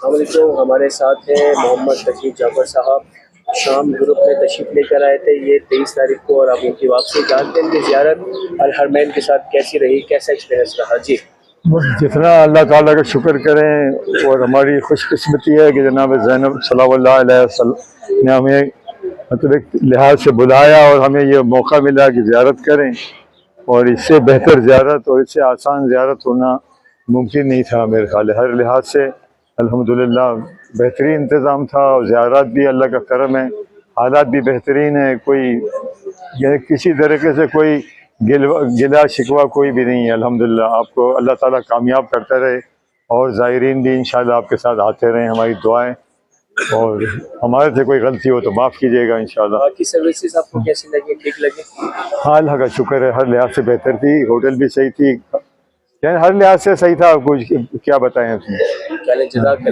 السلام علیکم، ہمارے ساتھ ہیں محمد تجید جعفر صاحب، شام گروپ میں تشریف لے کر آئے تھے یہ 23 تاریخ کو، اور اب ان کی واپسی جانتے ہیں ان کی زیارت الحرمین کے ساتھ کیسی رہی، کیسا ایکسپیرینس رہا جی؟ جتنا اللہ تعالیٰ کا شکر کریں، اور ہماری خوش قسمتی ہے کہ جناب زینب صلی اللہ علیہ وسلم نے ہمیں مطلب ایک لحاظ سے بلایا اور ہمیں یہ موقع ملا کہ زیارت کریں، اور اس سے بہتر زیارت اور اس سے آسان زیارت ہونا ممکن نہیں تھا میرے خیال ہے۔ ہر لحاظ سے الحمدللہ بہترین انتظام تھا، اور زیارت بھی اللہ کا کرم ہے، حالات بھی بہترین ہے، کوئی یعنی کسی طریقے سے کوئی گلا شکوہ کوئی بھی نہیں ہے الحمدللہ۔ آپ کو اللہ تعالیٰ کامیاب کرتا رہے، اور زائرین بھی انشاءاللہ آپ کے ساتھ آتے رہیں، ہماری دعائیں، اور ہمارے سے کوئی غلطی ہو تو معاف کیجیے گا انشاءاللہ۔ باقی سروسز آپ کو کیسی لگی، ٹھیک لگی؟ ہاں اللہ کا شکر ہے، ہر لحاظ سے بہتر تھی، ہوٹل بھی صحیح تھی، یعنی ہر لحاظ سے صحیح تھا، کچھ کیا بتائیں اس میں۔ چلیں، جزاک اللہ۔